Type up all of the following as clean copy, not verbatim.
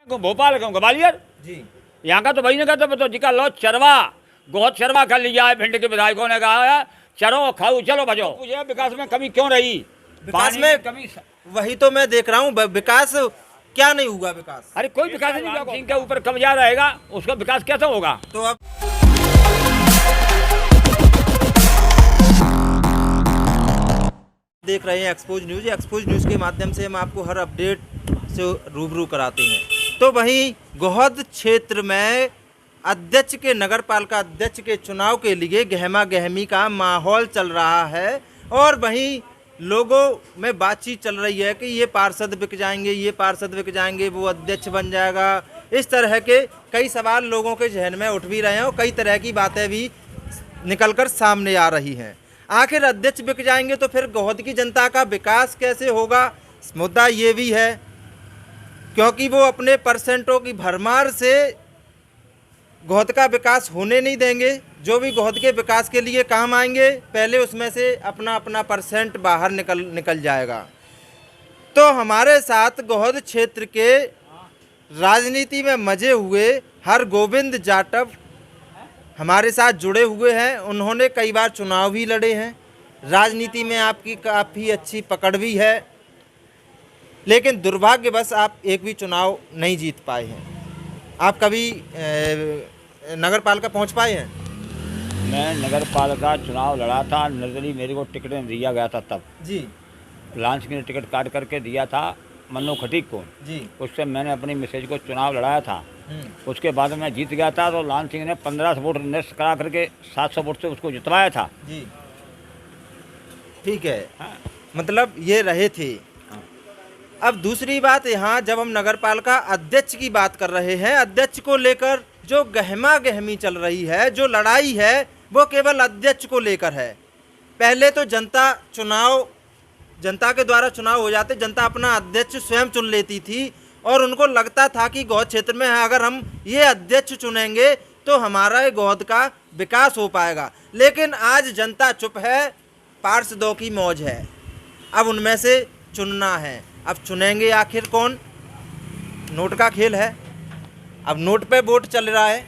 भोपाल का ग्वालियर जी। यहाँ का तो भाई ने कहा तो जिका लो चरवा गोहत शर्मा कर लिया है। भिंड के विधायकों ने कहा है चरो खाओ चलो बजो। मुझे विकास में कमी क्यों रही? विकास में कमी वही तो मैं देख रहा हूँ, विकास क्या नहीं हुआ विकास। अरे कोई विकास नहीं हुआ। सिंह के ऊपर कब्जा रहेगा उसका विकास कैसे होगा? तो अब देख रहे हैं एक्सपोज न्यूज। एक्सपोज न्यूज के माध्यम से हम आपको हर अपडेट से रूबरू कराते हैं। तो वहीं गोहद क्षेत्र में अध्यक्ष के नगरपालिका अध्यक्ष के चुनाव के लिए गहमा गहमी का माहौल चल रहा है और वहीं लोगों में बातचीत चल रही है कि ये पार्षद बिक जाएंगे, ये पार्षद बिक जाएंगे, वो अध्यक्ष बन जाएगा। इस तरह के कई सवाल लोगों के जहन में उठ भी रहे हैं और कई तरह की बातें भी निकलकर सामने आ रही हैं। आखिर अध्यक्ष बिक जाएंगे तो फिर गोहद की जनता का विकास कैसे होगा? मुद्दा ये भी है क्योंकि वो अपने परसेंटों की भरमार से गोहद का विकास होने नहीं देंगे। जो भी गोहद के विकास के लिए काम आएंगे पहले उसमें से अपना अपना परसेंट बाहर निकल जाएगा। तो हमारे साथ गोहद क्षेत्र के राजनीति में मजे हुए हरगोविंद जाटव हमारे साथ जुड़े हुए हैं। उन्होंने कई बार चुनाव भी लड़े हैं, राजनीति में आपकी काफ़ी अच्छी पकड़ भी है, लेकिन दुर्भाग्यवश आप एक भी चुनाव नहीं जीत पाए हैं। आप कभी नगर पालिका पहुँच पाए हैं? मैं नगर पालिका चुनाव लड़ा था, निर्दलीय मेरे को टिकट दिया गया था तब जी। लांच ने टिकट काट करके दिया था मन्नू खटीक को जी। उससे मैंने अपनी मैसेज को चुनाव लड़ाया था। उसके बाद मैं जीत गया था तो लाल सिंह ने 1500 वोट निरस्त करा करके 700 वोट से उसको जितवाया था। जी ठीक है। हाँ। मतलब ये रहे थे। हाँ। अब दूसरी बात, यहाँ जब हम नगरपालिका अध्यक्ष की बात कर रहे हैं, अध्यक्ष को लेकर जो गहमा गहमी चल रही है, जो लड़ाई है वो केवल अध्यक्ष को लेकर है। पहले तो जनता के द्वारा चुनाव हो जाते, जनता अपना अध्यक्ष स्वयं चुन लेती थी और उनको लगता था कि गोहद क्षेत्र में अगर हम ये अध्यक्ष चुनेंगे तो हमारा गोहद का विकास हो पाएगा। लेकिन आज जनता चुप है, पार्षदों की मौज है। अब उनमें से चुनना है। अब चुनेंगे आखिर कौन? नोट का खेल है। अब नोट पे वोट चल रहा है।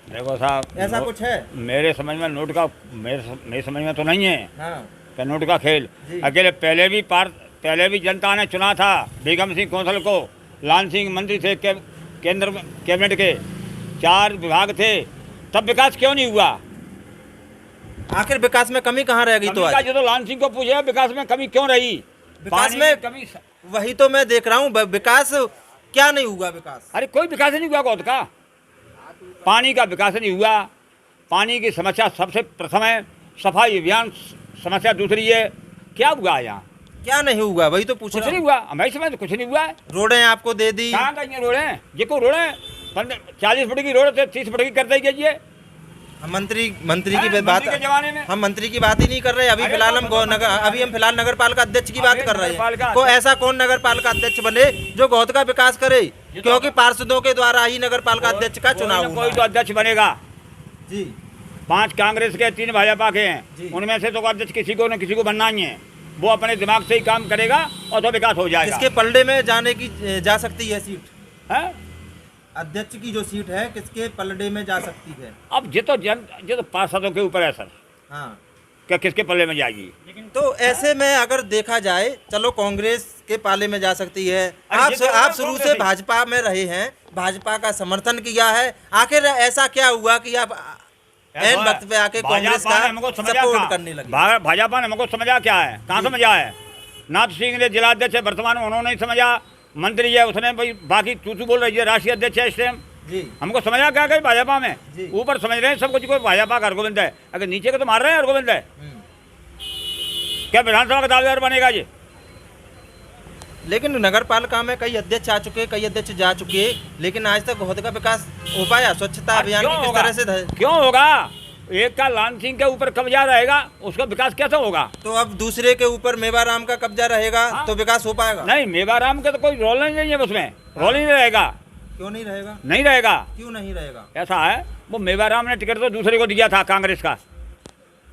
देखो साहब, ऐसा कुछ है मेरे समझ में नोट का मेरे समझ में तो नहीं है। हाँ। कि नोट का खेल अकेले पहले भी जनता ने चुना था। बेगम सिंह कौंसल को, लाल सिंह मंत्री थे केंद्र कैबिनेट के, 4 विभाग थे, तब विकास क्यों नहीं हुआ? आखिर विकास में कमी कहाँ रह गई? तो आज तो लाल सिंह को पूछे विकास में कमी क्यों रही? विकास में कमी वही तो मैं देख रहा हूँ। विकास क्या नहीं हुआ? विकास अरे कोई विकास नहीं हुआ गोहद का। पानी का विकास नहीं हुआ। पानी की समस्या सबसे प्रथम है, सफाई अभियान समस्या दूसरी है। क्या हुआ यहाँ? क्या नहीं हुआ? वही तो पूछ रहा हूं। कुछ नहीं हुआ। हमारे समय तो कुछ नहीं हुआ है। रोडें आपको दे दी। कहाँ का रोड है? ये को रोड है 40 फुट की रोड है, 30 फुट की कर देगी। ये मंत्री की बात, हम मंत्री की बात ही नहीं कर रहे। अभी फिलहाल हम फिलहाल नगर पालिका अध्यक्ष की बात कर रहे हैं। को ऐसा कौन नगर पालिका अध्यक्ष बने जो गोहद का विकास करे? क्योंकि पार्षदों के द्वारा ही नगर पालिका अध्यक्ष का चुनाव होगा। कोई तो अध्यक्ष बनेगा जी। 5 कांग्रेस के, 3 भाजपा के हैं, उनमें से तो अध्यक्ष किसी को न किसी को बनना ही है। वो अपने दिमाग से ही काम करेगा और तो विकास हो जाएगा। किसके पलड़े में जा सकती है सीट है? अध्यक्ष की जो सीट है किसके पलड़े में जा सकती है? अब ये तो पार्षदों के ऊपर है सर। हाँ। क्या किसके पल्ले में जाएगी? तो ऐसे में अगर देखा जाए, चलो कांग्रेस के पाले में जा सकती है। आप शुरू से भाजपा में रहे हैं, भाजपा का समर्थन किया है। आखिर ऐसा क्या हुआ कि आप एन वक्त पे आके कांग्रेस का सपोर्ट करने लगे? भाजपा ने हमको समझा क्या है? कहाँ समझा है? नाथ सिंह ने जिलाध्यक्ष है वर्तमान, उन्होंने नहीं समझा। मंत्री है उसने भाई बाकी तू बोल रही है, राष्ट्रीय अध्यक्ष है इस टाइम। हमको समझा क्या गई भाजपा में? ऊपर समझ रहे हैं सब कुछ, कोई भाजपा का हरगोविंद है, अगर नीचे को तो मार रहे हैं हरगोविंद है। क्या विधानसभा का दावेदार बनेगा ये? लेकिन नगर पालिका में कई अध्यक्ष आ चुके, कई अध्यक्ष जा चुके, लेकिन आज तक गोहद का विकास हो पाया? स्वच्छता अभियान की किस तरह से क्यों होगा? एक का लाल सिंह के ऊपर कब्जा रहेगा, उसका विकास कैसे होगा? तो अब दूसरे के ऊपर मेवाराम का कब्जा रहेगा। हाँ? तो विकास हो पाएगा? नहीं, मेवाराम का तो कोई रोल नहीं है उसमें। रोल ही नहीं रहेगा। क्यों नहीं रहेगा? नहीं रहेगा। क्यों नहीं रहेगा? ऐसा है, वो मेवाराम ने टिकट तो दूसरे को दिया था कांग्रेस का।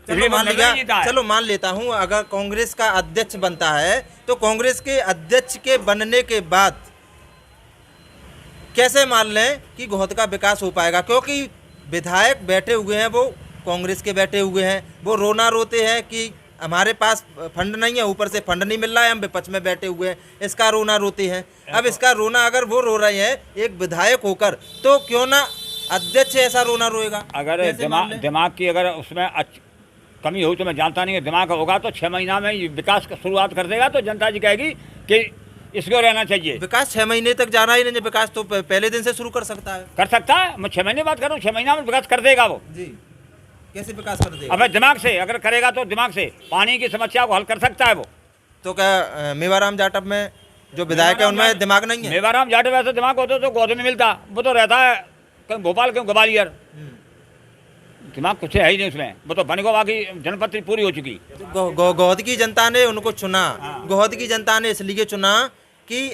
चलो मान लेता हूँ, अगर कांग्रेस का अध्यक्ष बनता है तो कांग्रेस के अध्यक्ष के बनने के बाद कैसे मान लें कि गोहद का विकास हो पाएगा? क्योंकि विधायक बैठे हुए हैं वो कांग्रेस के बैठे हुए हैं, वो रोना रोते हैं कि हमारे पास फंड नहीं है, ऊपर से फंड नहीं मिल रहा है, हम विपक्ष में बैठे हुए हैं, इसका रोना रोते हैं। अब इसका रोना अगर वो रो रहे हैं एक विधायक होकर, तो क्यों ना अध्यक्ष ऐसा रोना रोएगा? अगर दिमाग की अगर उसमें कमी हो तो मैं जानता नहीं, दिमाग होगा तो 6 महीना में विकास का शुरुआत कर देगा, तो जनता जी कहेगी कि इसको रहना चाहिए। विकास 6 महीने तक जाना ही नहीं, विकास तो पहले दिन से शुरू कर सकता है। कर सकता है, मैं 6 महीने बात कर रहा हूँ, 6 महीना में विकास कर देगा वो जी। कैसे विकास कर देगा? अब दिमाग से अगर करेगा तो दिमाग से पानी की समस्या को हल कर सकता है वो। तो क्या मेवाराम जाटव में जो विधायक है उनमें दिमाग नहीं है? मेवाराम जाटव ऐसा दिमाग होता तो गोद में मिलता, वो तो रहता है कहीं भोपाल कहीं ग्वालियर, दिमाग कुछ है ही नहीं उसमें, वो तो बन गो की जनपद पूरी हो चुकी। गोहद की जनता ने उनको चुना, गोहद की जनता ने इसलिए चुना कि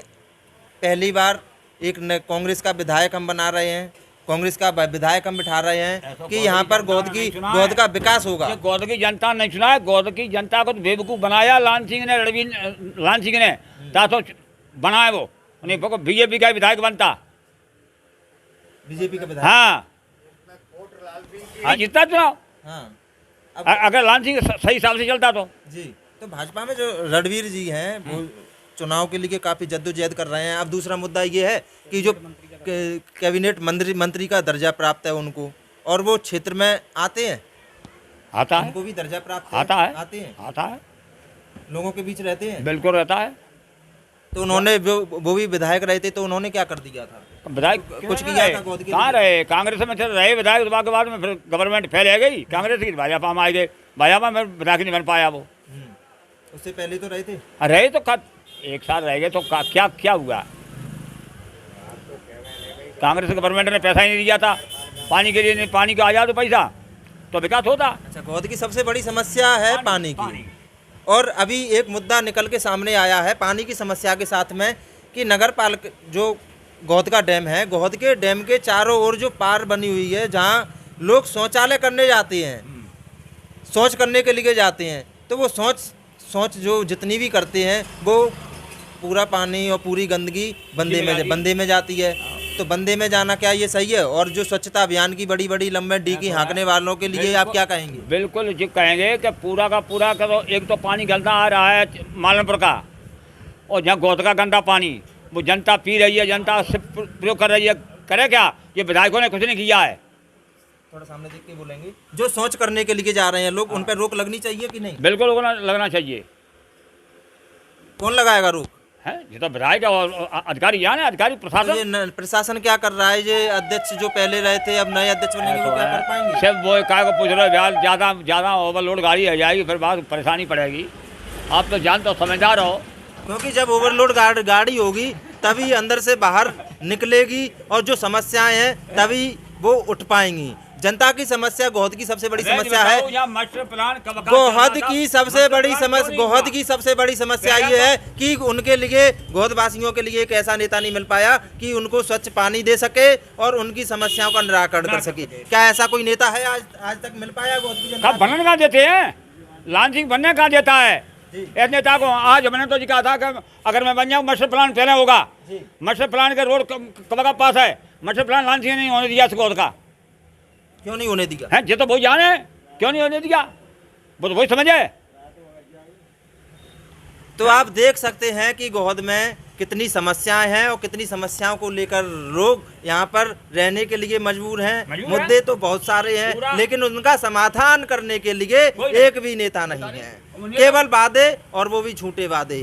पहली बार एक कांग्रेस का विधायक हम बना रहे हैं, कांग्रेस का विधायक हम बिठा रहे हैं कि यहाँ पर गोहद का विकास होगा। गोहद की जनता नहीं चुना है, गोहद की जनता को तो बेवकूफ़ बनाया लाल सिंह ने तातो बनाया वो, नहीं बीजेपी का विधायक बनता, बीजेपी का विधायक। हाँ जीतता चुनाव। हाँ अगर लाल सिंह सही हिसाब से चलता तो जी। तो भाजपा में जो रणवीर जी हैं वो चुनाव के लिए काफ़ी जद्दोजहद कर रहे हैं। अब दूसरा मुद्दा ये है कि जो कैबिनेट मंत्री का दर्जा प्राप्त है उनको, और वो क्षेत्र में आते हैं, आता है, उनको भी दर्जा प्राप्त आता है, आता है, लोगों के बीच रहते हैं, बिल्कुल रहता है। तो उन्होंने वो भी विधायक रहे थे, तो उन्होंने क्या कर दिया था? विधायक कुछ किया था? कहाँ रहे, कांग्रेस में रहे विधायक, के बाद में फिर गवर्नमेंट फैल गई कांग्रेस की, भाजपा में आ गए, भाजपा में विधायक नहीं बन पाया वो। उससे पहले तो रहे थे, रहे तो 1 साल रह गए तो क्या क्या हुआ? कांग्रेस गवर्नमेंट ने पैसा ही नहीं दिया था पानी के लिए, नहीं पानी का आ जाए तो पैसा तो विकास होता। अच्छा, गोहद की सबसे बड़ी समस्या है पानी की, और अभी एक मुद्दा निकल के सामने आया है पानी की समस्या के साथ में कि नगर पालिका जो गोहद का डैम है, गोहद के डैम के चारों ओर जो पार बनी हुई है जहाँ लोग शौचालय करने जाते हैं, शौच करने के लिए जाते हैं, तो वो शौच जो जितनी भी करते हैं वो पूरा पानी और पूरी गंदगी बंदे में जाती है। तो बंदे में जाना क्या ये सही है? और जो स्वच्छता अभियान की बड़ी लंबे डीकी हाँकने वालों के लिए आप क्या कहेंगे? बिल्कुल जी कहेंगे कि पूरा का पूरा करो। एक तो पानी गंदा आ रहा है मालनपुर का, और जहाँ गोहद का गंदा पानी वो जनता पी रही है, जनता उससे प्रयोग कर रही है, करे क्या? ये विधायकों ने कुछ नहीं किया है। थोड़ा सामने देख के बोलेंगे। जो शौच करने के लिए जा रहे हैं लोग, उन पर रोक लगनी चाहिए कि नहीं? बिल्कुल लगना चाहिए। कौन लगाएगा रोक? है ये तो विधायक और अधिकारी यहाँ है, अधिकारी प्रशासन। तो प्रशासन क्या कर रहा है? ये अध्यक्ष जो पहले रहे थे अब नए अध्यक्ष बनेंगे, वो क्या कर पाएंगे? सब वो काय को पूछ रहे हो, ज़्यादा ओवरलोड गाड़ी आ जाएगी, फिर बाद परेशानी पड़ेगी। आप तो जानते हो, समझदार हो। क्योंकि जब ओवरलोड गाड़ी होगी तभी अंदर से बाहर निकलेगी, और जो समस्याएं हैं तभी वो उठ पाएंगी। जनता की समस्या गोहद की सबसे बड़ी समस्या है। गोहद की सबसे बड़ी समस्या ये है कि उनके लिए, गोहद वासियों के लिए एक ऐसा नेता नहीं मिल पाया कि उनको स्वच्छ पानी दे सके और उनकी समस्याओं का निराकरण कर सके। क्या ऐसा कोई नेता है आज तक मिल पाया गोहद की जनता? बनने कहाँ देते हैं? लाल सिंह बनने कहाँ देता है इस नेता को? आज मैंने तो कहा था कि अगर मैं बन जाऊँ मास्टर प्लान पहले होगा। मास्टर प्लान के रोड कब का पास है, मास्टर प्लान लाल सिंह नहीं होने दिया गोहद का। क्यों नहीं होने दिया? है ये तो वही जाने क्यों नहीं होने दिया, वो तो वही समझे। तो आप देख सकते हैं कि गोहद में कितनी समस्याएं हैं और कितनी समस्याओं को लेकर लोग यहाँ पर रहने के लिए मजबूर हैं। मुद्दे तो बहुत सारे हैं, लेकिन उनका समाधान करने के लिए एक भी नेता नहीं है, केवल वादे, और वो भी झूठे वादे।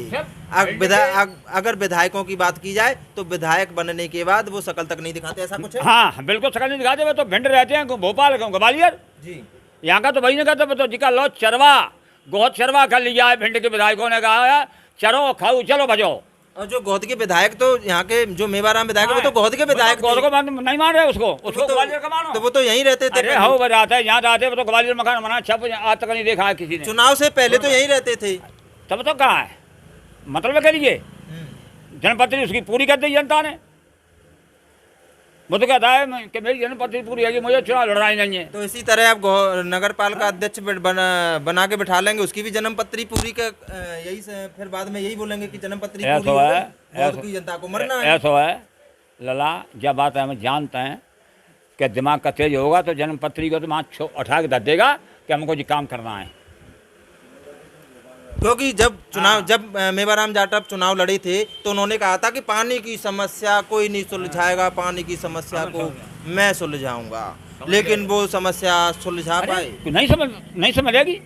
अगर विधायकों की बात की जाए तो विधायक बनने के बाद वो शकल तक नहीं दिखाते, ऐसा कुछ है? हाँ बिल्कुल शकल नहीं दिखाते। वे तो भिंड रहते हैं, भोपाल ग्वालियर जी, यहाँ का तो वही नहीं कहते। तो जिका लो चरवा, गोहद चरवा कर लिया है भिंड के विधायकों ने, कहा चरो खाओ चलो बजो। और जो गोहद के विधायक, तो यहाँ के जो मेवाराम विधायक है वो तो गोहद के विधायक, गोहद को नहीं मान रहे उसको ग्वालियर का मानो। तो वो तो यहीं रहते थे। अरे हो रहते हैं, यहाँ रहते, वो तो ग्वालियर मकान बना, छप आज तक नहीं देखा है किसी ने। चुनाव से पहले तो यहीं रहते थे, तब तो कहाँ है? मतलब के लिए जनपद उसकी पूरी कर दी जनता ने। वो तो कहता है कि मेरी जनपद पूरी है, मुझे चुनाव लड़ना ही नहीं है। तो इसी तरह आप नगर पालिका अध्यक्ष बना के बिठा लेंगे, उसकी भी जन्म पत्री पूरी का यही फिर बाद में यही बोलेंगे कि जन्म पत्री पूरी है, की जनता को मरना है। ऐसा है, लला जब बात है हम जानते हैं कि दिमाग का तेज होगा तो जन्मपत्री को तो वहाँ उठा के धर देगा कि हमको ये काम करना है। क्योंकि जब चुनाव जब मेवाराम जाटव चुनाव लड़े थे तो उन्होंने कहा था कि पानी की समस्या कोई नहीं सुलझाएगा, पानी की समस्या को मैं सुलझाऊंगा, लेकिन वो समस्या सुलझा पाए? नहीं समझेगी।